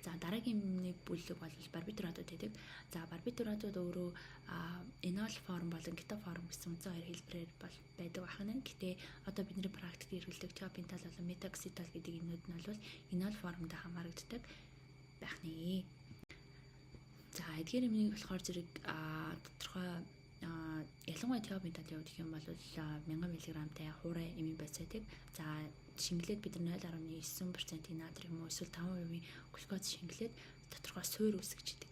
За дараагийн нэг бүлэг бол барбитуратууд гэдэг. За барбитуратууд өөрөө enol форм болон keto форм гэсэн үндсэн хоёр хэлбэрээр бол байдаг байна. Гэтэ одоо бидний практикт хэрэглэдэг thiopentol болон metoxytol гэдэг энүүд нь бол enol формд хамаарагддаг байх нэ. За эдгээр юмыг болохоор зэрэг тодорхой ялангуяа thiopentol явуулах юм бол 1000 мг-тай хуурай эмийн байцаадаг. За шингэлээд бид 0.9% натрим эсвэл 5% глюкоз шингэлээд тодорхой суурь үүсгэждэг.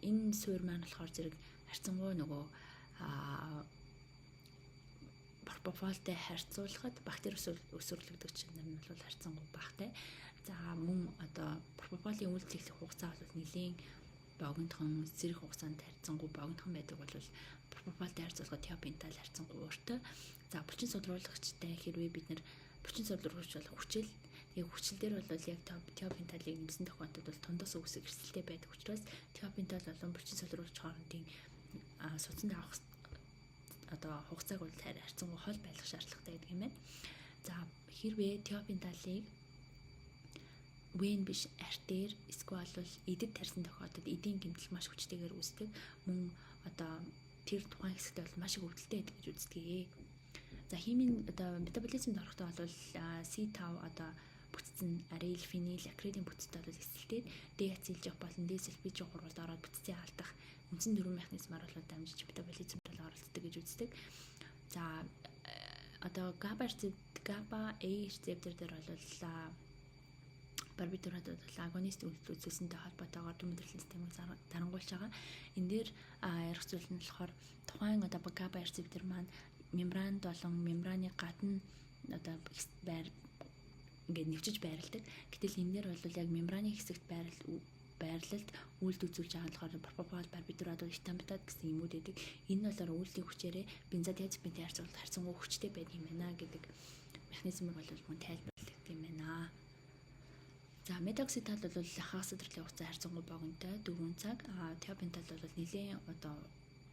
Энэ суурь маань болохоор зэрэг харьцангуй нөгөө пропофолтой харьцуулахад бактери өсвөрлөгдөг чинээр нь бол харьцангуй багатай. За мөн одоо пропофолын үйлчлэх хугацаа бол нэлийн богинохон зэрэг хугацаанд харьцангуй богинохон байдаг бол пропофолтой харьцуулахад thiopentol харьцангуй урт. За булчин сулруулагчтай хэрвээ бид нар булчин сулруулагч бол хүчил. Тэгээ хүчил дээр бол яг thiopentol-ыг нэмсэн тохиолдолд бол тундас үсэг эрсдэлтэй байдаг учраас thiopentol болон булчин сулруулагч хоорондын судасанд авах одоо хугацааг бол харьцангуй хол байх шаардлагатай гэдэг юм байна. За хэрвээ thiopentol-ыг вен биш артер эсвэл бол эдэд тарьсан тохиолдолд эдийн гэмтэл маш хүчтэйгээр үүсдэг. Мөн одоо тэр тухайн хэсэгт бол маш их өвдөлттэй байдаг гэж үздэг. За химийн одоо метаболизмд орохдоо бол C5 одоо бүтцэн арил, фенил, акрилын бүтцтэй бол эсэлтээд деацилжих болон десульфиж гурвалд ороод бүтцийг алдах үндсэн дөрвөн механизмаар бол дамжиж метаболизмд бол оролцдог гэж үздэг. За одоо GABA A рецептор дээр бол барбитуратууд бол агонист үйлдэл үзүүлсэнтэй холбоотойгоор дүмэрлэлийн системийг дарангуйлж байгаа. Энэ дээр ярих зүйл нь болохоор тухайн одоо GABA рецептор маань мембранд болон мембраны гадна одоо ингээд нэвчиж байрладаг. Гэтэл энэ дээр бол яг мембраны хэсэгт байрлалд үйлд үзүүлж байгаа болохоор пропофол, барбитуратууд, этампетат гэсэн юмуд байдаг. Энэ бол үйлдлийн хүчээрээ бензодиазепинтэй харьцуулахад харьцангуй хүчтэй байдаг юм байна гэдэг механизмыг бол мөн тайлбарладаг юм байна. За метокситол бол хагас өдрлийн хугацаа харьцангуй богинотой 4 цаг. Thiopentol бол нэлээд одоо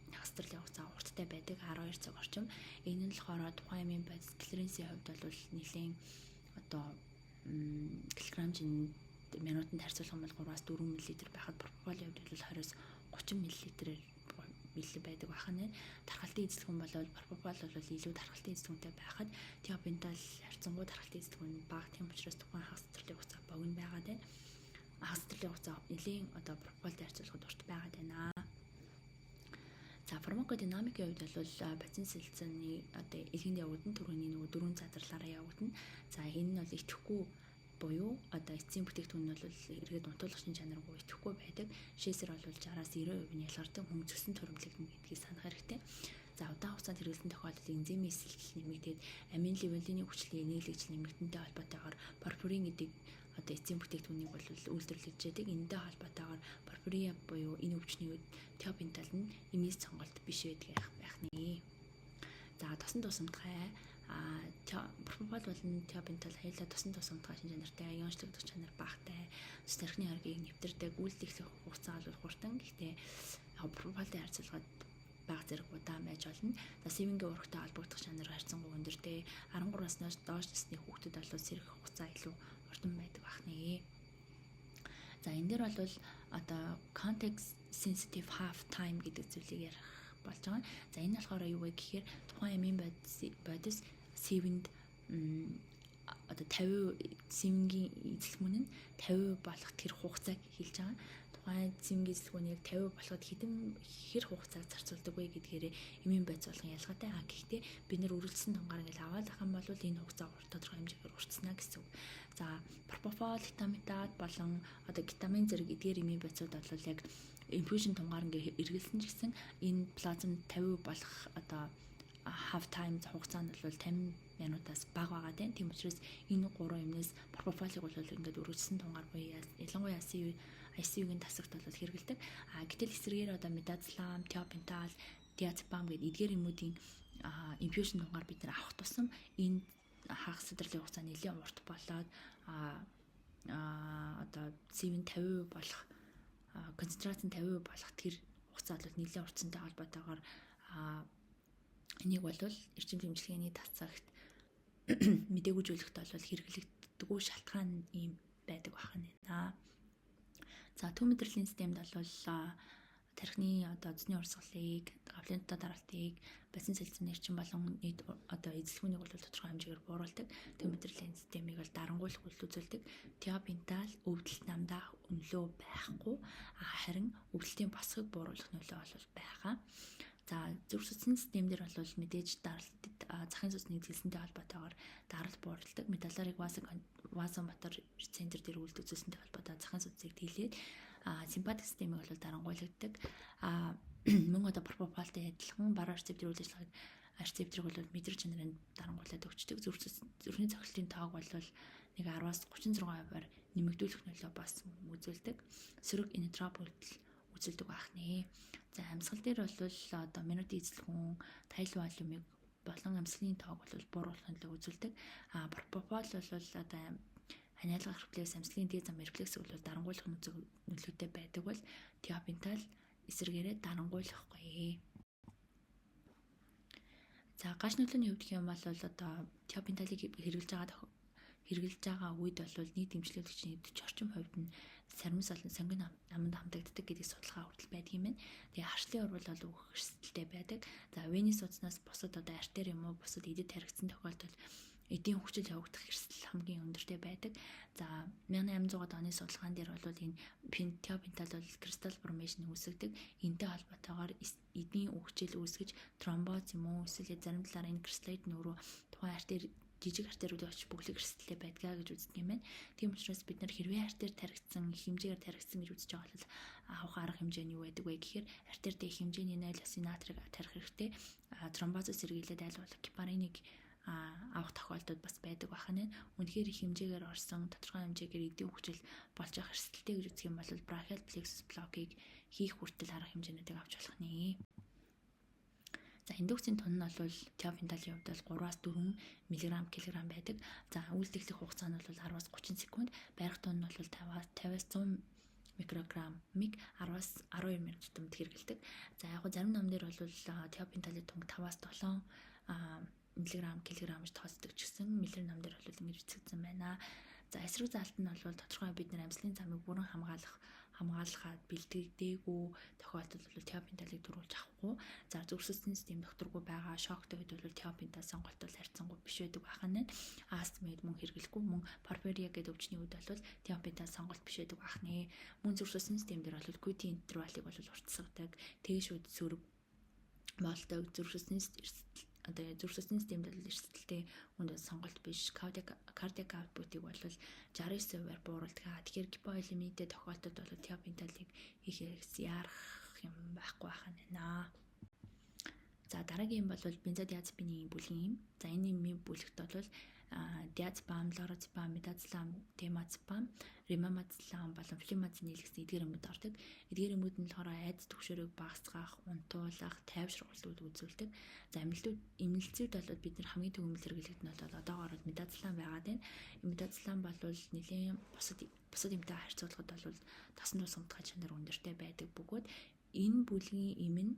хагас өдрлийн хугацаа урттай байдаг 12 цаг орчим. Энэ нь болохоор тухайн эмийн бодис клиренсийн хувьд бол нэлээд одоо килограмм минутанд харьцуулах юм бол 3-4 мл байхад пропофолын хувьд бол 20-30 мл байдаг байна. Тархалтын эзлэгэн бол пропофол бол илүү тархалтын эзлэгэнтэй байхад thiopentol харьцангуй тархалтын эзлэгэн бага. Тийм учраас тухайн хагас өдрлийн хугацаа богино байгаад байна. Хагас өдрлийн хугацаа нэлийн одоо пропофолтой харьцуулахад урт байгаад байна. За фармакодинамикийн хувьд бол бацин сэлцэний одоо илгэнд явагдана түрүүний нөгөө дөрвөн задралаараа явагдана. За энэ нь бол итгэхгүй буюу одоо эцсийн бүтээгдэхүүн нь бол эргээд унтуулагчийн чанаргүй итгэхгүй байдаг. Шээсэр бол 60-аас 90% нь ялгардаг хүн зөксөн төрөмлөгдөн гэдгийг санах хэрэгтэй. За удаан хугацаанд хэрэглэсэн тохиолдолд энзимийн эсэлтэл нэмэгдээд амин левелиний хүчлэлийн нийлэгч нэмэгдэнтэй холбоотойгоор порфирин гэдэг одоо эцсийн бүтээгдэхүүнийг бол үйлдвэрлэж яадаг. Энэтэй холбоотойгоор порфирия буюу энэ өвчний үед thiopentol нь эмээс цонголт биш байдаг байх нэ. За тосон тусамдгай пропофол болон thiopentol хоёулаа тосон тусамдгай шин чанартай, иончлогдох чанар багатай, ус тархины харгийг нэвтэрдэг, үйлдэх хугацаа бол хурдан. Гэхдээ пропофолтой харьцуулахад бага зэрэг удаан байж болно. За сивингийн урагтай холбогдох чанар харьцангуй өндөртэй. 13-аас доош насны хүүхдэд бол сэрэх хугацаа илүү урдан байдаг байна. За энэ дээр бол одоо context sensitive half time гэдэг зүйлийг ярих болж байгаа. За энэ болохоор юу вэ гэхээр тухайн эмийн бодис сивэнд одоо 50 сивингийн эзлэгмүн нь 50 болох тэр хугацааг хэлж байгаа. Тухайн сивингийн эзлэгмүн яг 50 болоход хэр хугацааг зарцуулдаг вэ гэдгээр эмийн бодис болгон ялгаатай. Гэхдээ бид нэр үргэлжлсэн тунгаар ингээл аваад ах юм бол энэ хугацаа тодорхой хэмжээгээр уртснаа гэсэн үг. За пропофол, этампетат болон одоо кетамин зэрэг эдгээр эмийн бодисууд бол яг инфьюжн тунгаар ингээ эргэлсэн ч гэсэн энэ плазм 50 болох одоо half time хугацаанд бол 50 минутаас бага байгаа тийм. Тийм учраас энэ гурван юмнаас пропофолыг бол ингээд үргэлжлсэн тунгаар буюу ялангуяа ICU-гийн тасагт бол хэрэгэлдэг. Гэтэл эсрэгээр одоо midazolam, thiopentol, diazepam гэдэг эдгээр юмнуудын инфьюжн тунгаар бид нар авах тусам энэ хагас өдрлийн хугацаа нэлээд урт болоод одоо CV 50% болох концентрац нь 50% болох тэр хугацаа бол нэлээд уртсантай холбоотойгоор энийг бол эрчим хэмжлэгээний тасагт мэдээгүйжүүлэхэд бол хэрэглэгддэггүй шалтгаан юм байдаг байна. төв мэдрэлийн системд бол тархины эзний урсгалыг, гавлын дотоод даралтыг, бацин сэлцэн эрчим болон нийт эзлэгүүнийг бол тодорхой хэмжээгээр бууруулдаг. Төв мэдрэлийн системийг бол дарангуйлах үйл үзүүлдэг. Тиопентал өвдөлт намдаа өнлөө байхгүй, харин өвдөлтийн босгыг бууруулах нөлөө бол байгаа. За зүрх судасны систем дээр бол мэдээж даралтад захын судасны зэлсэнтэй холбоотойгоор даралт бууруулдаг. Металларыг вазомотор центр дээр үйлдвэр үзүүлсэнтэй холбоотой захын судасыг дийлээд симпатик системийг бол дарангуйлагдаг. Мөн пропофалтай адилхан баруун рецептор үйл ажиллагааг рецепторыг бол мэдрэг чанарын дарангуйлаад өгчдөг. Зүрхний цохилтын тоог бол 10-аас 36%-аар нэмэгдүүлэх нөлөө бас үзүүлдэг. Сөрөг интроп үзүүлдэг байна. За амьсгал дээр бол минутын эзлэгүүн, тайлбар волюмыг болон амьсгалын тоог бол бууруулах нөлөө үзүүлдэг. Пропофол бол ханиалгах рефлекс, амьсгалын дээд зам рефлекс бол дарангуйлах нөлөөтэй байдаг бол тиопентал эсрэгээрээ дарангуйлахгүй. За гаш нөлөөний хувьд гэх юм бол тиопенталыг хэрэгжилж байгаа үед бол нийт дэмжлэгчийн 40 орчим хувьд нь сарамс болон сонгон аманд хамтагддаг гэдэг судалгаа хүртэл байдаг юм байна. Тэгээ харшлын урвал бол өөх эрсдэлтэй байдаг. За венес судаснаас бусад артер юм уу бусад эдэд таригдсан тохиолдолд эдийн хүчил явагдах эрсдэл хамгийн өндөртэй байдаг. За 1800-аад оны судалгаан дээр бол энэ тиопентал бол кристалл формашн үүсгдэг. Энтэй холбоотойгоор эдийн хүчил үүсгэж тромбоз юм уу эсвэл зарим талаар энэ кристаллид нөрөө тухайн артер жижиг артерууд очиж бүглэг эрсдэлтэй байдгаа гэж үздэг юм байна. Тийм учраас бид нар хэрвээ артер таригдсан, хэмжээгээр таригдсан гэж үзэж байгаа бол авах арга хэмжээ нь юу байдаг вэ гэхээр артер дэх хэмжээний 0-9 натрийг тарих хэрэгтэй. Тромбозос сэргийлээд аль болох гепариныг авах тохиолдол бас байдаг байна. Үнэхээр их хэмжээгээр орсон тодорхой хэмжээгээр эдийн хүчил болж явах эрсдэлтэй гэж үздэг юм бол brachial plexus block-ыг хийх хүртэл арга хэмжээнүүдийг авч болох нэ. За индукцийн тун нь бол тиопенталын хувьд бол 3-аас 4 мг/кг байдаг. За үйлдвэрлэх хугацаа нь бол 10-аас 30 секунд, байрах тун нь бол 50-аас 100 микрограммыг 10-аас 12 минут тутамд хэрэгэлдэг. За яг зарим ном дээр бол тиопенталын тун 5-аас 7 мг/кг-ж тооцдог ч гэсэн миллер ном дээр бол ингэж бичигдсэн байна. За эсрэг заалт нь бол тодорхой бид нар амьсгалын замыг бүрэн хамгаалахад бэлтгэдэггүй тохиолдолд бол тиопенталыг дөрвүүлж авахгүй. За зүрх судасны систем докторгүй байгаа шоктой үед бол тиопентал сонголт бол харьцангуй биш байдаг байна. Астмид мөн хэрэглэхгүй, мөн порфирия гэдэг өвчний үед бол тиопентал сонголт биш байдаг байна. Мөн зүрх судасны систем дээр бол QT интервалыг бол уртасгадаг. Тэгшүүд сөрөг болдог зүрх судасны зүрх судасны системд бол эрсдэлтэй үнд сонголт биш. Кардиак аутпутыг бол 69%-аар бууруулдаг. Тэгэхээр гипоэлемитэй тохиолдолд бол тиопенталыг хийхээс ярах юм байхгүй байна. За дараагийн бол бензодиазепины бүлгийн юм. За энэ нэмийн бүлэгт бол диазепам, лоразепам, мидазолам, темазепам, римамазолам болон флумазин нийлгэсэн эдгээр эмүүд ордог. Эдгээр эмүүд нь болохоор айдас түгшүүрийг багасгах, унтуулах, тайвшруулалт үзүүлдэг. За эмнэлзүүд бол бид нар хамгийн түрүүнд хэрэглэдэг нь бол одоогоор мидазолам байгаад байна. Мидазолам бол нэлийн бусад эмтэй харьцуулахад бол тосон тус унтгай чанар өндөртэй байдаг бөгөөд энэ бүлгийн эм нь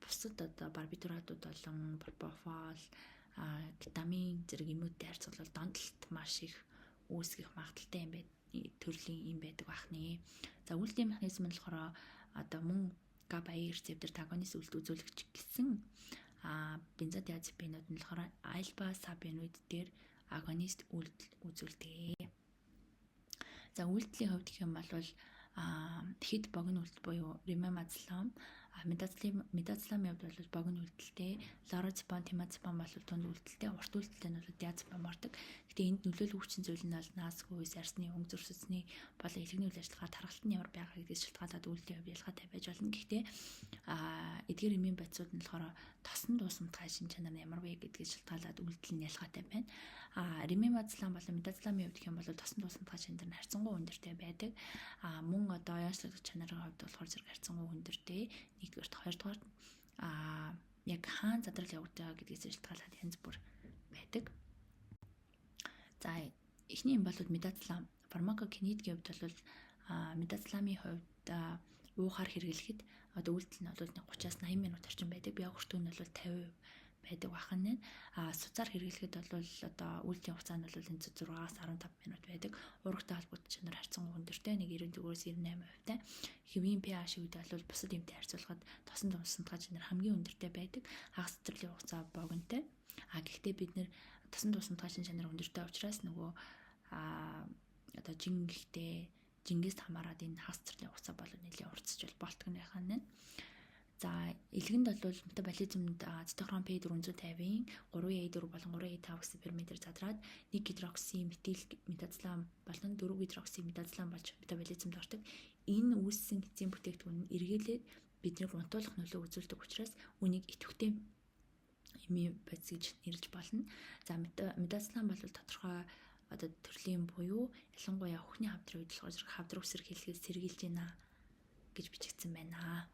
бусад барбитуратууд болон пропофол, витамин зэрэг эмүүдтэй харьцуулбал донтолт маш их үүсгэх магадaltaй юм төрлийн юм байдаг байна. За үйлдвэрлэлийн механизм нь болохоор мөн GABA рецептор агонист үзүүлэгч гэсэн бензодиазепинууд нь болохоор альфа сабинууд дээр агонист үзүүлдэг. За үйлдлийн хувьд гэх юм бол хэд богино үйлдэл буюу римамазолам, мидазоламын хувьд бол богино үйлдэлтэй, лоразепам, темазепам бол дунд үйлдэлтэй, урт үйлдэлтэй нь бол диазепам ордог. Гэхдээ энд нөлөөлөгчийн зүйл нь бол наасгүй, арсны өнгө зүрх судасны болон элэгний үйл ажиллагаа тархалт нь ямар байгаа гэдгээс шалтгаалаад үйлдлийн хувь ялгаатай байж болно. Гэхдээ эдгээр эмийн бодисууд нь болохоор тосон дуусамтгай шин чанар нь ямар вэ гэдгээс шалтгаалаад үйлдэл нь ялгаатай байна. Римамазолам болон мидазоламын хувьд гэх юм бол тосон дуусамтгай чанар нь харьцангуй өндөртэй байдаг. Мөн янзлагдах чанарын хувьд болохоор зэрэг харьцангуй өндөртэй. Нэгдүгээр, хоёрдугаар яг хаан задрал явагдаж байгаа гэдгээс шалтгаалаад янз бүр байдаг. За эхний юм бол мидазолам, фармакокинетикийн хувьд бол мидазоламын хувьд уухаар хэрэглэхэд үйлдэл нь бол 30-аас 80 минут орчим байдаг. Бяа хүртүүн нь бол 50% байдаг бахан. Суцаар хэрэглэхэд бол одоо үйлдлийн хугацаа нь бол энэ 6-аас 15 минут байдаг. Урагтай холбогдох чанар харьцангуй өндөртэй, нэг 94-98%-тай. Хэвийн pH үед бол бусад юмтай харьцуулахад тосон тусамтгай чанар хамгийн өндөртэй байдаг. Хагас цэцэрлэгийн хугацаа богинотой. Гэхдээ бид нэр тосон тусамтгай чанар өндөртэй учраас нөгөө одоо жингээс хамаарат энэ хагас цэцэрлэгийн хугацаа бол нэлээд уртсч болтгоны ханаа. За илгэнд бол метаболизмд цитохром P450-ийн 3A4 болон 3A5 гэсэн параметр задраад 1 гидрокси метил метазолам болон 4 гидрокси метазолам болж метаболизмд ордог. Энэ үүссэн эцсийн бүтээгдэхүүн нь эргэлээд биднийг унтуулах нөлөө үзүүлдэг учраас үнийг идэвхтэй эми бодис гэж нэрлэж болно. За метазолам бол тодорхой одоо төрлийн буюу ялангуяа өхний хавдрын үед болохоор хавдар үсрэг хэлхээс сэргийлж байна гэж бичигдсэн байна.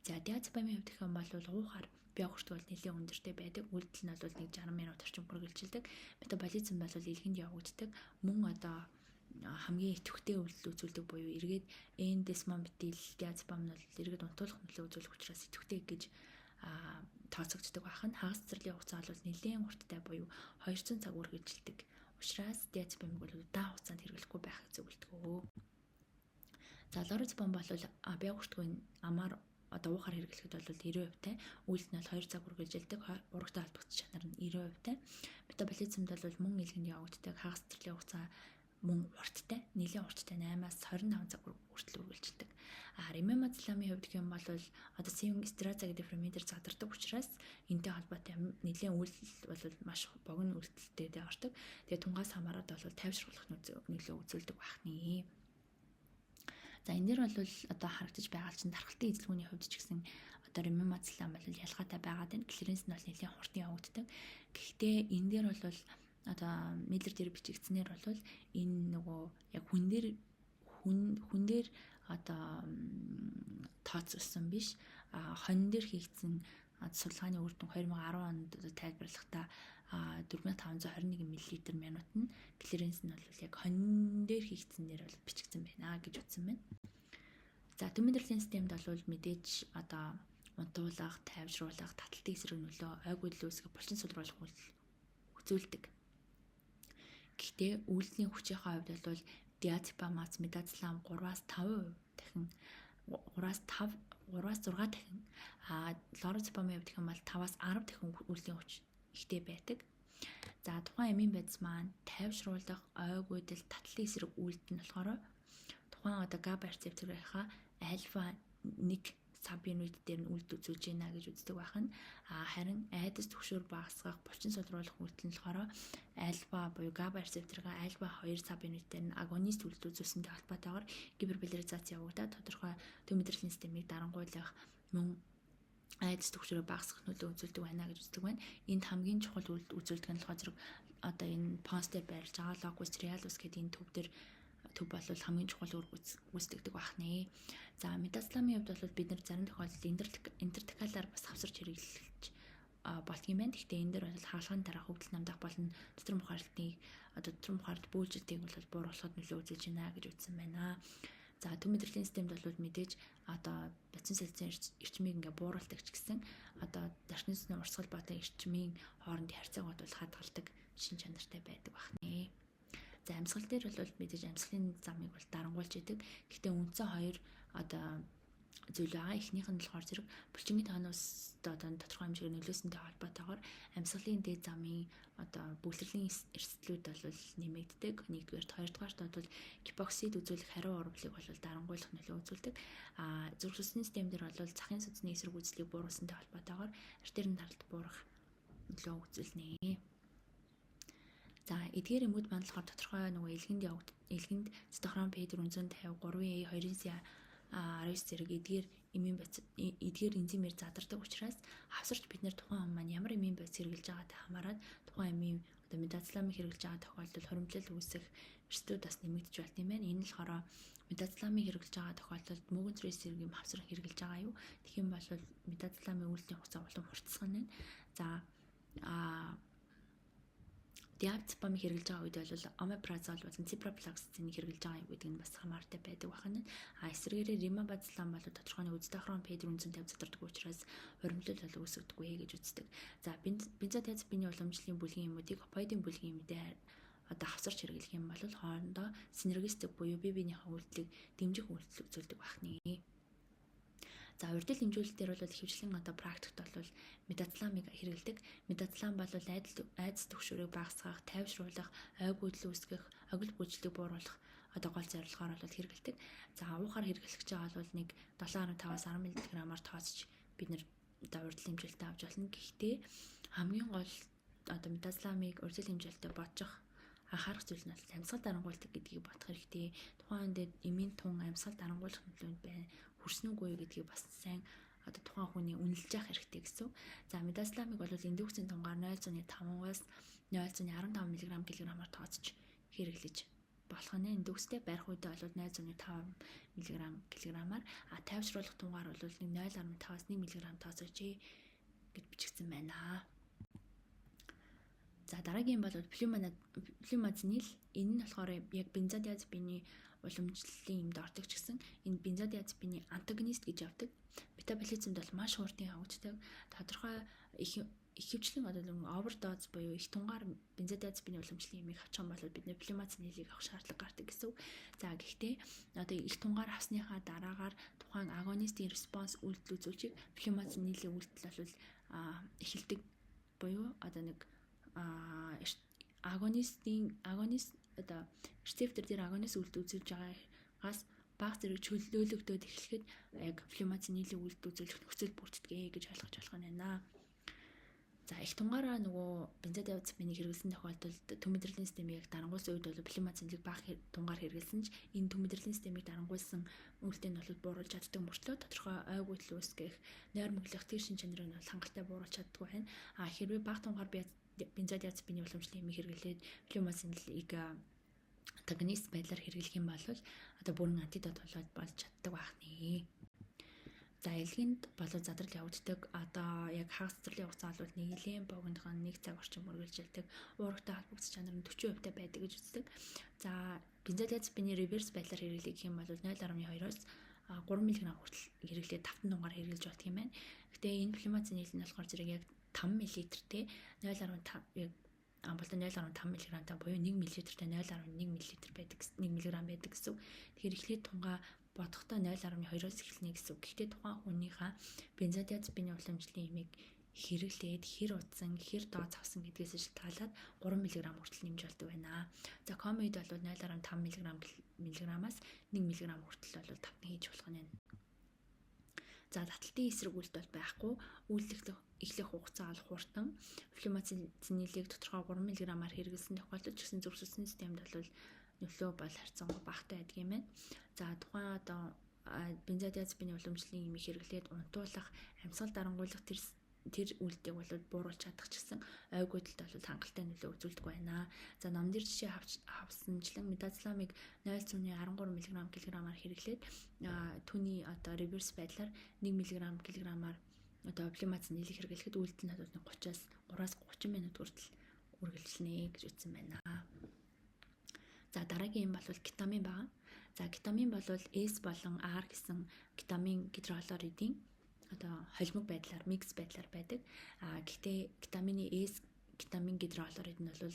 За диазепамын хувьд гэх юм бол уухаар бие хүртэл бол нэлээд өндөртэй байдаг. Үйлдэл нь бол 60 минут орчим үргэлжилдэг. Метаболизм бол илгэнд явагддаг. Мөн одоо хамгийн идэвхтэй үйлдэл үзүүлдэг буюу эргээд эндесмометил диазепам нь бол эргээд унтуулах нөлөө үзүүлэх учраас идэвхтэй гэж тооцогддог бахан. Хагас цэцэрлэгийн хугацаа бол нэлээд урттай буюу 200 цаг үргэлжилдэг. Учираас диазепамыг бол удаан хугацаанд хэрэглэхгүй байх зөвлөдгөө. За лоразепам бол бие хүртгийн амаар одоо уухаар хэрэглэхэд бол 90%-тай, үйлдэл нь бол 2 цаг үргэлжилдэг, урагтай холбогдох чанар нь 90%-тай. Метаболизмд бол мөн илгэнд явагддаг, хагас цэцэрлэгийн хугацаа мөн урттай, нэлээд урттай 8-аас 25 цаг хүртэл үргэлжилдэг. Ремемазоламын хувьд гэх юм бол одоо синстраза гэдэг параметр задардаг учраас энэтэй холбоотой нэлээд үйлдэл бол маш богино үйлдэлтэй ордог. Тэгээ тунгаас хамаарат бол тайвшруулах нөлөө үзүүлдэг бахны. За энэ дэр бол одоо харагдаж байгаа чинь дархалтын эзлэгүүний хувьд ч гэсэн одоо ремемазолам бол ялгаатай байгаад байна. Клиренс нь бол нэлээд хурдан явагддаг. Гэхдээ энэ дэр бол одоо медлер дээр бичигдсэнээр бол энэ нөгөө яг хүн дээр одоо тооцсон биш. Хонь дээр хийгдсэн судалгааны үр дүн 2010 онд тайлбарлахдаа 4521 мл минут нь клиренс нь бол яг хонь дээр хийгдсэнээр бол бичигдсэн байна гэж үзсэн байна. За төмөндөрлийн системд бол мэдээж одоо унтуулах, тайвшруулах, таталтын эсрэг нөлөө, ойг үйл үүсгэх, булчин сулруулах үзүүлдэг. Гэхдээ үйлдлийн хүчийн хувьд бол диазепамаас метазолам 3-аас 5% дахин 3-аас 6 дахин лоразепамын хувьд гэх юм бол 5-аас 10 дахин үйлдлийн хүч ихтэй байдаг. За тухайн эмийн бодис маань тайвшруулах, ойг үдэл, таталтын эсрэг үйлдэл нь болохоор тухайн одоо GABA рецепторынхаа альфа 1 сабюнит дээр нь үйлдэл үзүүлж байна гэж үздэг байна. Харин айдас түгшүүр багасгах, булчин сулруулах үйлдэл нь болохоор альфа буюу GABA рецепторын альфа 2 сабюнит дээр нь агонист үйлдэл үзүүлсэнтэй холбоотойгоор гиперполяризац явагдаад тодорхой төмөндөрлийн системийг дарангуйлах мөн айдас түгшүүрээ багасгах нөлөө үзүүлдэг байна гэж үздэг байна. Энд хамгийн чухал үйлдэл үзүүлдэг нь болохоор одоо энэ понс дээр байрлаж байгаа локус реалус гэдэг энэ төв бол хамгийн чухал үүсгдэг бахнэ. За метазоламын хувьд бол бид нар зарим тохиолдолд интертекалаар бас хавсарч хэрэглэж болдгийм байна. Гэхдээ энэ дээр бол хаалганы дараа хөвдөл намдах болон дотор мухаард бүүлжилтийг бол бууруулахад нөлөө үзүүлж байна гэж үзсэн байна. За төмөндөрлийн системд бол мэдээж одоо бацин сэлцэн эрчмийг ингээ бууруулдаг ч гэсэн одоо дархны урсгал болон эрчмийн хоорондын харьцааг бол хадгалдаг шин чанартай байдаг бахнэ. За амьсгал дээр бол мэдээж амьсгалын замыг бол дарангуйлж идэг. Гэхдээ үндсэн хоёр одоо зүйл байгаа. Эхнийх нь болохоор зэрэг булчингийн тооноос одоо тодорхой хэмжээгээр нөлөөсөнтэй холбоотойгоор амьсгалын дээд замын одоо бүлэглэлийн эрсдлүүд бол нэмэгддэг. Нэгдүгээрт, хоёрдугаарт бол гипоксид үзүүлэх хариу урвалыг бол дарангуйлах нөлөө үзүүлдэг. Зүрх судасны систем дээр бол захын судасны эсрэг үзлийг бууруулсантай холбоотойгоор артерийн даралт буурах нөлөө үзүүлнэ. За эдгээр эмүүд маань болохоор тодорхой нөгөө илгэнд цитохром P450, 3A2-ийн 19 зэрэг эдгээр энзимээр задардаг учраас хавсарч бид нэр тухайн хүн маань ямар эмийн бодис хэрэглэж байгаатай хамаарат тухайн эмийн одоо метазоламыг хэрэглэж байгаа тохиолдолд хоримтлал үүсэх эрсдлүүд бас нэмэгдэж болт юм байна. Энэ нь болохоор метазоламыг хэрэглэж байгаа тохиолдолд мөөгөн цэрээс зэрэг юм хавсрах хэрэглэж байгаа юу? Тэгэх юм бол метазоламын үйлдлийн хугацаа улам хурцсан байна. За диазепамыг хэрэглэж байгаа үед бол omeprazole болон ciprofloxacin-ийг хэрэглэж байгаа гэдэг нь бас хамаартай байдаг байна. Эсвэргээрээ римабазлам бол тодорхой нэг үздэхрон P450 задардаг учраас хуримтлал бол үүсгдэггүй гэж үздэг. За бензodiазепины уламжлалын бүлгийн юмуудыг опиодын бүлгийн юмдээ хавсарч хэрэглэх юм бол хоорондоо синергистик буюу бие биенийхээ үйлдэлийг дэмжих үйлдэл үзүүлдэг байна. За урьдчилан хэмжүүлэлтээр бол ихэвчлэн практикт бол метацламыг хэрэглэдэг. Метацлам бол айдас түгшүүрийг багасгах, тайвшруулах, ойгүйдэл үүсгэх, огил бүжлийг бууруулах гол зорилгоор бол хэрэглэдэг. За уухаар хэрэглэх гэж байгаа бол нэг 7.5-аас 10 мг-аар тооцож бид нэр урьдчилан хэмжүүлэлтээ авч болно. Гэхдээ хамгийн гол метацламыг урьдчилан хэмжүүлэлтэд бодчих анхаарах зүйл нь амьсгал дарангуйлдаг гэдгийг бодох хэрэгтэй. Тухайн үедээ эмийн тун амьсгал дарангуйлах нөлөөнд байна. Хүрсэн үгүй гэдгийг бас сайн тухайн хүний үнэлж явах хэрэгтэй гэсэн. За метацламыг бол индукцийн тунгаар 0.5-аас 0.15 мг/кг-аар тооцож хэрэглэж болох нь. Индукстэй барих үедээ бол 0.5 мг/кг-аар, тайвшруулах тунгаар бол 0.5-аас 1 мг тооцож гэж бичигдсэн байна. За дараагийн бол флумазинил. Энэ нь болохоор яг бензодиазепины уламжлалын юмд ордог ч гэсэн энэ бензодиазепины антагонист гэж явдаг. Метаболизмд бол маш хурдан явагддаг. Тодорхой ихэвчлэн овердоз буюу их тунгаар бензодиазепины уламжлалын юмыг авчих юм бол бид нэ флумазинилийг авах шаардлага гардаг гэсэн. За гэхдээ их тунгаар авсныхаа дараагаар тухайн агонистийн респонс үйлдэл үзүүлчих флумазинилийн үйлдэл бол эхэлдэг буюу агонист рецептор дээр агонист үйлдэл үзүүлж байгаагаас бага зэрэг чөлөөлөгдөд эхлэхэд яг флумазинилийн үйлдэл үзүүлэх нөхцөл бүрддэг гэж ойлгож болох нь байна. За их тунгаараа бензодиазепинийг хэрэглэсэн тохиолдолд төмөдөрлийн системийг дарангуйсан үед бол флумазинилийг бага тунгаар хэрэглэсэн ч энэ төмөдөрлийн системийг дарангуйсан үйлдэл нь бол бууруулж чаддаг мөртлөө тодорхой ойгүйдэл үүсгэх, нойр мөглөх тэр шин чанарыг бол хангалттай бууруулж чаддаггүй байна. Хэрвээ бага тунгаар бензодиазепины уламжлалын юмыг хэрэглээд флумазинилийг антагонист байдлаар хэрэглэх юм бол бүрэн антидот болж чаддаг байна. За элгэнд болоод задрал явагддаг яг хагас задралын хугацаа бол нэглэлийн богинохон 1 цаг орчим үргэлжилдэг. Уургатай холбогдсон чанар нь 40% байдаг гэж үздэг. За бензодиазепины реверс байдлаар хэрэглэх юм бол 0.2-оос 3 мг хүртэл хэрэглээд 5 тунгаар хэрэглэж болдог юм байна. Гэтэ энэ флумазинил нь болохоор зэрэг яг 5 мл-тэй 0.5 яг амбалт 0.5 мг-тай буюу 1 мл-тэй 0.1 мл байдаг 1 мг байдаг гэсэн. Тэгэхээр эхлээд тунгаа бодохдоо 0.2-оос эхэлнэ гэсэн. Гэхдээ тухайн хүнийхээ бензодиазепины уламжлалын юмыг хэрэглээд хэр удсан, хэр дооц авсан гэдгээс шалтгаалаад 3 мг хүртэл нэмж болдог байна. За комид бол 0.5 мг-аас 1 мг хүртэл бол тавтан хийж болох нь. За таталтын эсрэг үйлдэл бол байхгүй. Үйлдэл эхлэх хугацаа бол хурдан. Флумазинилийг тодорхой 3 мг-аар хэрэглэсэн тохиолдолд ч гэсэн зүрхсэлсэн системд бол нөлөө бол харьцангуй багатай байдаг юм байна. За тухайн бензодиазепины уламжлалын юмыг хэрэглээд унтуулах, амьсгал дарангуйлах тэр үйлдэлийг бол бууруулж чадах ч гэсэн ойгүйдэлд бол хангалттай нөлөө үзүүлдэг байна. За номдэр жишээ авсанчлан метацламыг 0.13 мг/кг-аар хэрэглээд түүний реверс байдлаар 1 мг/кг-аар флумазинилийг хэрэглэхэд үйлдэл нь 30-аас 3-30 минут хүртэл үргэлжилнэ гэж үзсэн байна. За дараагийн юм бол кетамин байна. За кетамин бол S болон R гэсэн кетамин гидрохлоридын холимог байдлаар микс байдлаар байдаг. Гэхдээ кетамины S кетамин гидрохлорид нь бол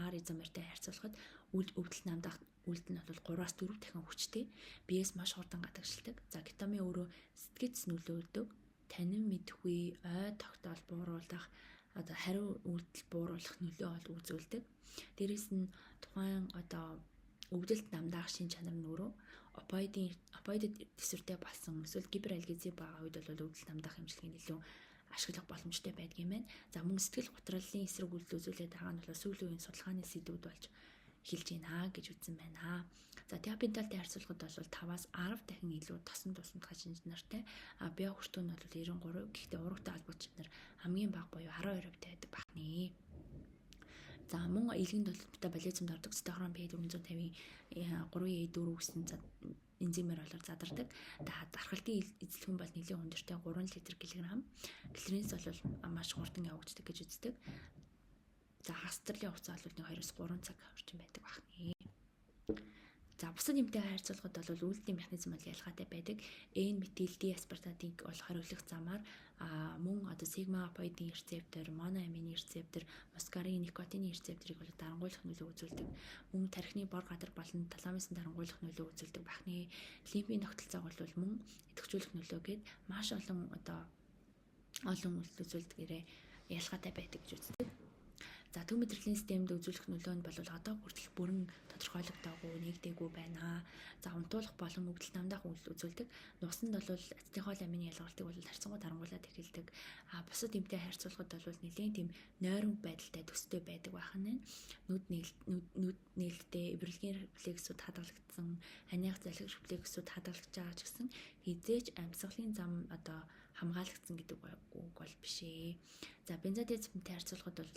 R изомертэй харьцуулахад өвдөлт намдах үйлдэл нь бол 3-аас 4 дахин хүчтэй. Биеэс маш хурдан гадагшилдаг. За кетамин өөрөө сэтгэц нөлөөлдөг. Танин мэдхгүй, ой тогтоол бууруулах, хариу үйлдэл бууруулах нөлөө бол үзүүлдэг. Дээрээс нь тухайн өвдөлт намдаах шин чанар нь өөрөө опиодын төсвөртэй болсон эсвэл гиперальгези байгаа үед бол өвдөлт намдаах эмчилгээний илүү ашиглах боломжтой байдаг юм байна. За мөн сэтгэл готролын эсрэг үйлдэл үзүүлээд байгаа нь бол сүүлийн үеийн судалгааны сэдвүүд болж эхэлж байна гэж үзсэн байна. За диабеталтай харьцуулахад бол 5-аас 10 дахин илүү тосон тусамдгай шинжнэртэй. Био хүртүүн нь бол 93, гэхдээ урагтай холбогдсон чанар хамгийн бага буюу 12% байдаг байна. За мөн элгэнд бол метаболизмд ордог цитохром P450 3E4 гэсэн энзимээр болоор задардаг. Дархалтын эзлэх нь бол нэлийн өндөртэй 3 литр кг. Клиренс бол маш хурдан явагддаг гэж үздэг. За хагас цэцэрлэгийн хугацаа бол 2-3 цаг орчим байдаг байна. За бусад эмтэй харьцуулахад бол үйлдлийн механизм бол ялгаатай байдаг. N метил D аспартатыг бол хориглох замаар мөн одоо сигма опоидын рецептор, моноамины рецептор, мускарын никотины рецепторыг бол дарангуйлах нөлөө үзүүлдэг. Мөн тархины бор гадар болон таламусын дарангуйлах нөлөө үзүүлдэг байна. Лимфийн тогтолцоог бол мөн идэвхжүүлэх нөлөө гээд маш олон үйлдэл үзүүлдгээрээ ялгаатай байдаг гэж үздэг. За төв мэдрэлийн системд үзүүлэх нөлөө нь бол одоо хүртэл бүрэн тодорхойлогдоогүй, нэгдээгүй байна. За унтуулах болон өвдөлт намдаах үйлдэл үзүүлдэг. Нусанд бол ацетихол амины ялгалтыг бол харьцангуй дарангуулад эхэлдэг. Бусад эмтэй харьцуулахад бол нэлийн тийм нойрон байдалтай төстэй байдаг байна. Нүд нээлттэй, эврэлгийн рефлексүүд хадгалагдсан, ханиах залхих рефлексүүд хадгалагдж байгаа ч гэсэн хизээч амьсгалын зам одоо хамгаалагдсан гэдэг үг бол биш ээ. За бензодиазепинтэй харьцуулахад бол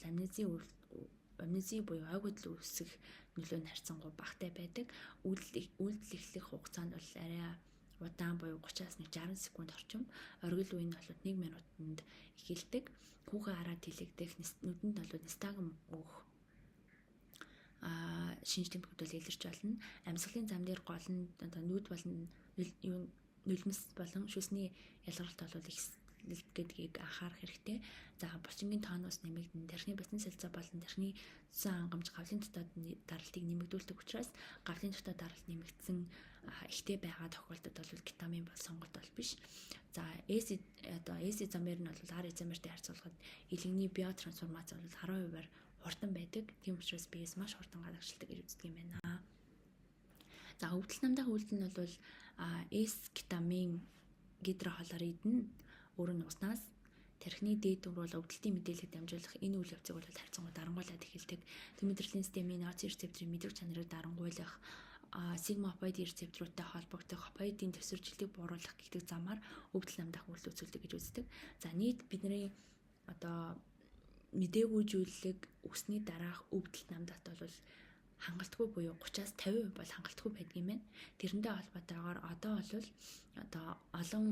амнези буюу ойгодлол үүсэх нөлөө нь харьцангуй багатай байдаг. Үйлдэл эхлэх хугацаа нь бол арай удаан буюу 30-аас 60 секунд орчим. Оргил үе нь бол 1 минутанд эхэлдэг. Хүүхэн хараад тэлэгдэх, нүдэнд бол нистагм өгөх шинж тэмдгүүд бол илэрч болно. Амьсгалын зам дээр гол нь одоо нүд болон нулимс болон шүсний ялгаралт бол их гэдгийг анхаарах хэрэгтэй. За булчингийн тооноос нэмэгдэн, тархины бацин солилцоо болон тархины цэцэн хангамж гавлын дотоод даралтыг нэмэгдүүлдэг учраас гавлын дотоод даралт нэмэгдсэн ихтэй байгаа тохиолдолд бол кетамин бол сонголт бол биш. За эс изомер нь бол ар изомертэй харьцуулахад илэгний биотрансформац бол 10%-аар хурдан байдаг. Тийм учраас биес маш хурдан гадагшилдаг гэж үздэг юм байна. За өвдөлт намдаах үйлдэл нь бол кетамин гидрохлорид нь өөр нь уснаас тархины дээд түвшин бол өвдөлтийн мэдээлэлд дамжуулах энэ үйл явцыг бол харьцангуй дарангуйлаад эхэлдэг. Төв мэдрэлийн системийн ноци рецепторын мэдрэг чанарыг дарангуйлах, сигма опоидын рецепторуудтай холбогдох, опоидын төсвөрчлөлтийг бууруулах гэх замаар өвдөлт намдаах үйлдэл үзүүлдэг гэж үздэг. За нийт бидний одоо мдээгүй зүйлэг өсний дараах өвдөлт намдаахт бол хангалтгүй буюу 30-аас 50% бол хангалтгүй байдаг юм байна. Тэрэндээ холбоотойгоор одоо бол олон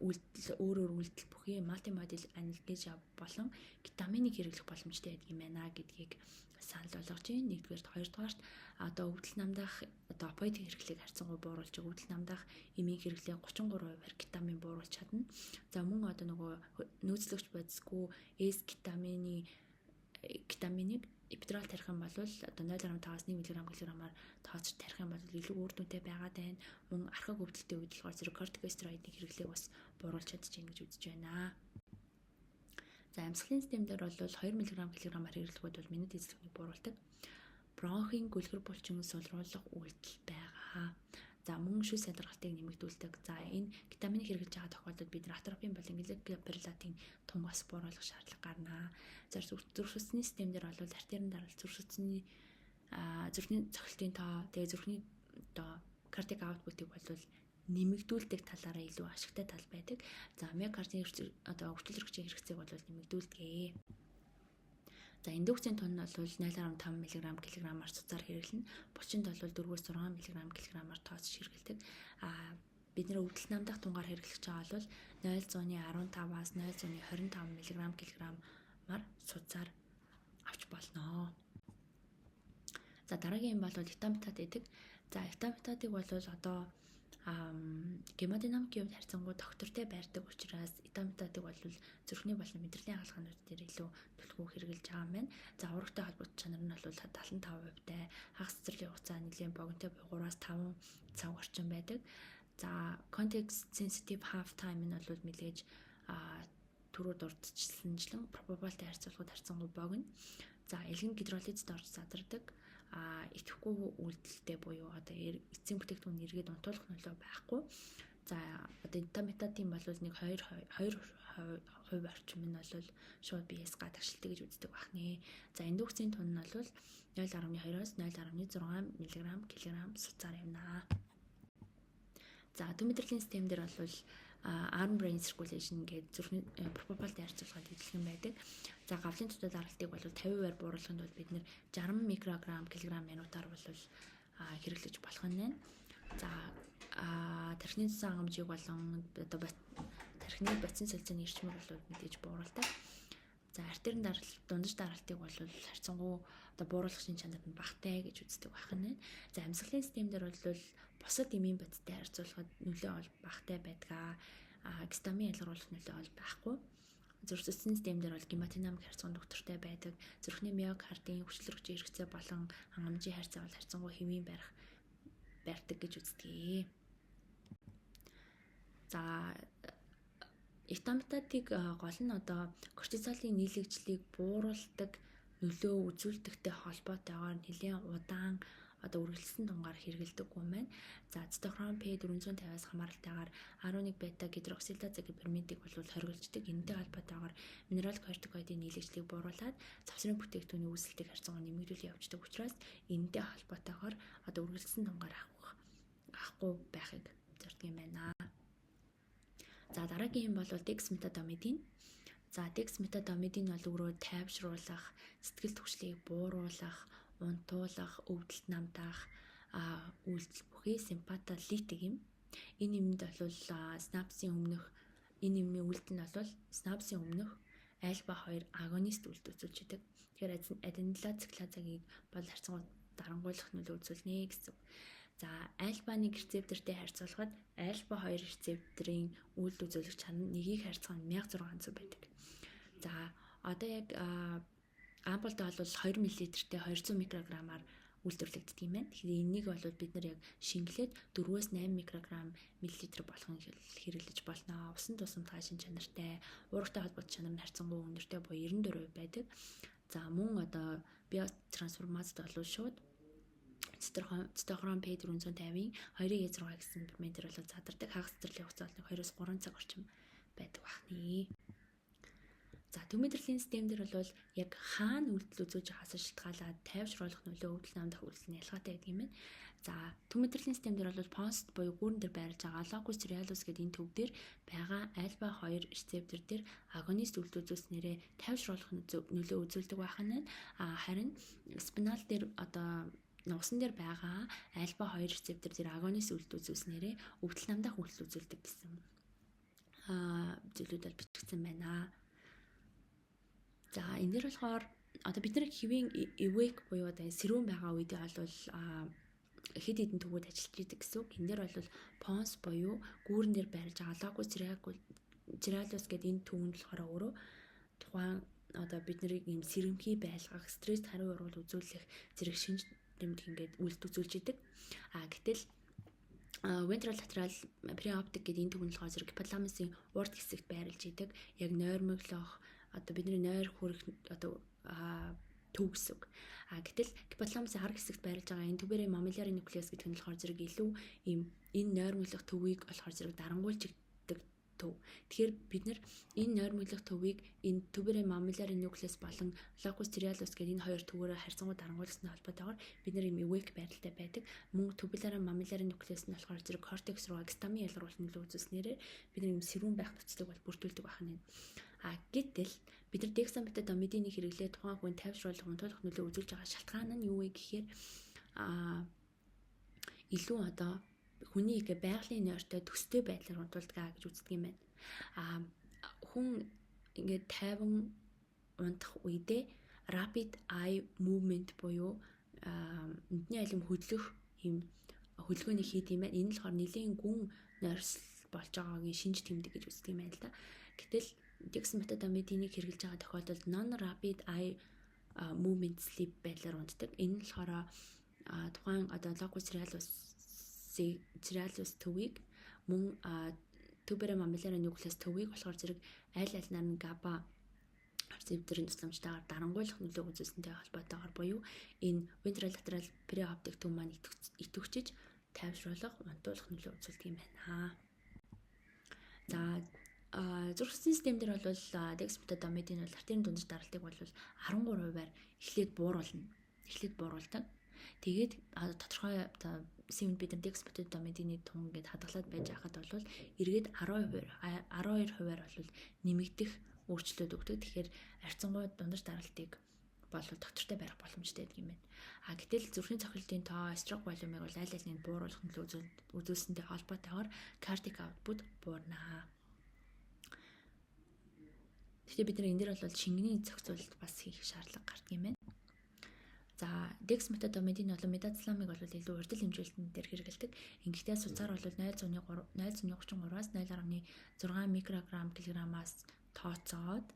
өөр үйлдэл бүхий мультимодал аналгез болон кетаминыг хэрэглэх боломжтой байдаг юм байна гэдгийг санал болгож байна. Нэгдүгээр, хоёрдугаарт одоо өвдөлт намдаах одоо опоидын хэрэглээг харьцангуй бууруулж өвдөлт намдаах эмийн хэрэглээг 33%-аар кетамин бууруулж чадна. За мөн одоо нөгөө нөөцлөгч бодисгүй кетаминыг эпидрал тарих юм бол одоо 0.5-аас 1 мг/кг-аар тооцож тарих юм бол илүү үр дүнтэй байгаад байна. Мөн архаг өвдөлттэй үед болохоор зэрэг кортикостероидын хэрэглээг бас бууруулж чадчихна гэж үзэж байна. За амьсгалын систем дээр бол 2 мг/кг-аар хэрэглэхүүд бол минут эзлэхийг бууруулдаг. Бронхын гүлгэр булчин сулруулах үйлдэл байгаа. За мөн шүс садаргалтыг нэмэгдүүлдэг. За энэ кетаминыг хэрэглэж байгаа тохиолдолд бид атропин болон гликопирилатын тун бас бууруулах шаардлага гарна. За зүрх судасны систем дээр бол артерийн даралт зүрх судасны зүрхний цохилтын тоо, тэгээ зүрхний одоо кардиак аутпутыг бол нэмэгдүүлдэг талаараа илүү ашигтай тал байдаг. За миокардын одоо өвчлөл хэрэгцээ хэрэгцээг бол нэмэгдүүлдэг. За индукцийн тун нь бол 0.5 мг/кг-аар цуцаар хэрэглэнэ. Булчинд бол 4-6 мг/кг-аар тооцож хэрэглэдэг. Бид нэр өвдөлт намдаах тунгаар хэрэглэж байгаа бол 0.15-аас 0.25 мг/кг-аар цуцаар авч болно. За дараагийн юм бол этамитат гэдэг. За этамитатыг бол одоо гемодинамикийн хувьд харьцангуй доктортой байрдаг учраас этамитатыг бол зүрхний болон мэдрэлийн хаалганууд дээр илүү түлхүү хэрэгжилж байгаа юм байна. За урагтай холбоотой чанар нь бол 75%-тай, хагас цэцэрлэгийн хугацаа нэлээд богинотой 3-5 цаг орчим байдаг. За context sensitive half time нь бол мэдээж түрүүд урдчилсанчлан пропополтай харьцуулахад харьцангуй богино. За элгэн гидролизд орж задардаг. Идэвхгүй үйлдэлтэй буюу одоо эцсийн бүтээгдэхүүн эргээд унтуулах нөлөө байхгүй. За одоо этамитатын бол нэг 2% орчим нь бол шууд биес гадагшилтыг гэж үздэг байна. За индукцийн тун нь бол 0.2-оос 0.6 мг/кг суцаар явна. За төв мэдрэлийн систем дээр бол arm brain circulation гэдэг зүрхний пропополтай харьцуулахад ижилхэн байдаг. За гавлын дотоод даралтыг бол 50%-аар бууруулахын тулд бид нэр 60 микрограмм/кг минутаар бол хэрэглэж болох нь байна. За тархины цэцэн хангамжийг болон одоо тархины бацин солилцооны эрчмийг бол мэдээж бууруулдаг. За артерийн дундаж даралтыг бол харьцангуй одоо бууруулах шин чанар нь багатай гэж үздэг байна. За амьсгалын систем дээр бол бусад эмийн бодистой харьцуулахад нөлөө бол багатай байдаг. Гистамин ялгаруулах нөлөө бол байхгүй. Зүрх систем дээр бол гемодинамик харьцан доктортой байдаг. Зүрхний миокардын хүчлэрхж хэрэгцээ болон хангамжийн харьцаа бол харьцангуй хэвийн барьдаг гэж үздэг. За этамптатыг гол нь одоо кортизолын нийлэгжлийг бууруулдаг нөлөө үзүүлдэгтэй холбоотойгоор нэлээд удаан одоо үргэлжлсэн тунгаар хэрэгэлдэг юм байна. За цитохром P450-аас хамааралтайгаар 11 бета гидроксилаза гипермидийг бол хориглождаг. Энэтэй холбоотойгоор минерал кортикоидын нийлэгжлийг бууруулад цавсрын бүтээгдэхүүний үүсэлтийг харьцангуй нэмэгдүүлэн явуулдаг учраас энэтэй холбоотойгоор одоо үргэлжлсэн тунгаар авахгүй байхыг зорддог юм байна. За дараагийн юм бол дексметадомидин. За дексметадомидин бол өөрөө тайвшруулах, сэтгэл түгшлийг бууруулах, унтуулах, өвдөлт намдаах үйлдэл бүхий симпатолитик юм. Энэ юмд бол синапсын өмнөх энэ юмны үйлдэл нь бол синапсын өмнөх альфа 2 агонист үйлдэл үзүүлдэг. Тэгэхээр аденилоциклазагийг бол харьцангуй дарангуйлах нөлөө үзүүлнэ гэсэн. За альфа 1 рецептортэй харьцуулахад альфа 2 рецепторын үйлдэл үзүүлэх чанар нэгийг харьцах нь 1600 байдаг. За одоо яг ампултай бол 2 мл-тэй 200 микрограммаар үйлдвэрлэгддэг юм байна. Тэгэхээр энийг бол бид нар яг шингэлээд 4-8 микрограмм миллилитр болгон хэрэглэж болно. Усан тусамтгай шин чанартай, уургатай холбоотой чанар нь харьцангуй өндөртэй буюу 94% байдаг. За мөн одоо биотрансформацид бол шууд цитохром P450-ийн 2,6 гэсэн ферментер бол задардаг. Хагас цэцэрлэгийн хугацаа бол 2-3 цаг орчим байдаг бахны. За төмөдрлийн систем дээр бол яг хаана үйлдэл үзүүлж байгаасаа шалтгаалаад тайвшруулах нөлөө өвдөл намдах үйлдэл нь ялгаатай байдаг юм байна. За төмөдрлийн систем дээр бол пост буюу гүүрэн дээр байрлаж байгаа локус реалус гэдэг энэ төв дээр байгаа альфа 2 рецептор дээр агонист үйлдэл үзүүлснээрээ тайвшруулах нөлөө үзүүлдэг байна. Харин спинал дээр одоо усан дээр байгаа альфа 2 рецептор дээр агонист үйлдэл үзүүлснээрээ өвдөл намдах үйлдэл үзүүлдэг гэсэн зүйлүүд бол бичигдсэн байна. За энэ дэр болохоор одоо бид нар хэвийн эвэк буюу одоо сэрүүн байгаа үедээ бол хэд хэдэн төвөд ажиллаж идэг гэсэн үг. Энэ дэр бол понс буюу гүүрэн дээр байрлаж байгаа локус реалус гэдэг энэ төв нь болохоор өөрөө тухайн одоо бид нарыг юм сэрэмхий байлгах, стресс хариу урвал үзүүлэх зэрэг шинж тэмдэг ингээд үйлдэл үзүүлж идэг. Гэтэл ventrolateral preoptic гэдэг энэ төв нь болохоор зэрэг гипоталамусын урд хэсэгт байрлаж идэг. Яг нойрмоглох одоо бидний нойр хүрэх одоо төв гэсэн үг. Гэтэл гипоталамусын арга хэсэгт байрлаж байгаа энэ туберэ маммиларын нуклеус гэдэг нь болохоор зэрэг илүү ийм энэ нойрмоглох төвийг болохоор зэрэг дарангуйлж төв. Тэгэхээр бид нар энэ нойрмоглох төвийг энэ туберэ маммиларын нуклеус болон локус реалус гэдэг энэ хоёр төвөөрөө харьцангуй дарангуйлсны холбоотойгоор бид нар ийм эвэк байралтай байдаг. Мөн туберэ маммиларын нуклеус нь болохоор зэрэг кортекс руу гистамин ялгаруулах нөлөө үзүүлснээр бид нар ийм сэрүүн байх нөхцөлийг бол бүрдүүлдэг байна. Гэтэл бид нар дексаметадомидинийг хэрэглээ тухайн хүн тайвшруулах, унтуулах нөлөө үзүүлж байгаа шалтгаан нь юу вэ гэхээр илүү одоо хүний их байгалийн нойртой төстэй байдлаар унтуулдаг гэж үздэг юм байна. Хүн ингээд тайван унтах үедээ rapid eye movement буюу нүдний алим хөдлөх юм хөдөлгөөний хийд юм байна. Энэ нь болохоор нэлийн гүн нойрсол болж байгаагийн шинж тэмдэг гэж үздэг юм байна л да. Гэтэл дексаметадомидинийг хэрэглэж байгаа тохиолдолд non rapid eye movement sleep байдлаар унтдаг. Энэ нь болохоор тухайн одоо locus reалус төвийг мөн туберэ маммиларын нуклеус төвийг болохоор зэрэг аль алинаар нь габа рецепторын тусламжтайгаар дарангуйлах нөлөө үзүүлсэнтэй холбоотойгоор буюу энэ ventrolateral preoptic төв маань идэвхжиж тайвшруулах, унтуулах нөлөө үзүүлдэг юм байна. За зүрх систем дээр бол дексаметадомидин бол артерийн дундаж даралтыг бол 13%-аар эхлээд бууруулдаг. Тэгээд тодорхой сэмд бид дексаметадомидины тун гэд хадгалаад байж байхад бол эргээд 12%-аар бол нэмэгдэх өөрчлөлт өгдөг. Тэгэхээр харьцангуй дундаж даралтыг бол доктортой барих боломжтой гэдэг юм байна. Гэтэл зүрхний цохилтын тоо, строк волюмыг бол аль алиныг бууруулах нөлөө үзүүлсэнтэй холбоотойгоор cardiac output буурнаа. Гэхдээ бид нар энэ дээр бол шингэний зохицуулалт бас хийх шаардлага гардаг юм байна. За, дексметадомидын болон метацламыг бол илүү урдл хэмжээлтэн дээр хэрэгэлдэг. Ингэхдээ суцаар бол 0.33-аас 0.6 микрограмм килограммаас тооцоод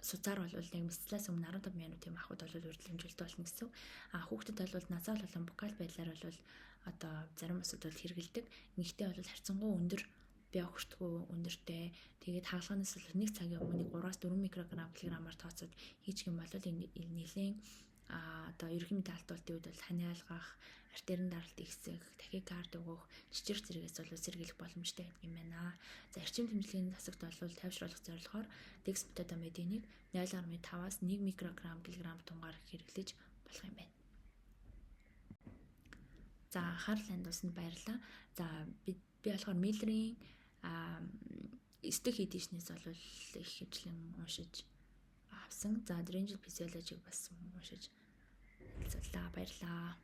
суцаар бол яг мэслээс өмнө 15 минутын махбод бол урдл хэмжээлт болно гэсэн. Хүүхдэд бол назал болон букал байдлаар бол одоо зарим усуд бол хэрэгэлдэг. Ингэхдээ бол харьцангуй өндөр бие өгтгөө өндөртэй. Тэгээд хаалганаас бол 1 цагийн өмнө 3-аас 4 микрограмм килограммаар тооцоод хийчих юм бол энэ нэлийн одоо ерөнхий мэдээ алдуултын үед бол ханиалгах, артерийн даралт ихсэх, тахикард өгөх, чичрэх зэрэгээс бол сэргийлэх боломжтой байдаг юм байна. За, эрчим тэмдэгтийн засагт бол тайвшруулах зорилгоор дексметадомидыг 0.5-аас 1 микрограмм килограмм тунгаар хэрэглэж болох юм байна. За, анхаарал хандуулсанд баярлалаа. За, би болохоор Миллерийн 9 дэх эдишнээс бол их хвчлэн уншиж авсан. За, Adrenal Physiology бас уншиж хэлцүүлээ. Баярлалаа.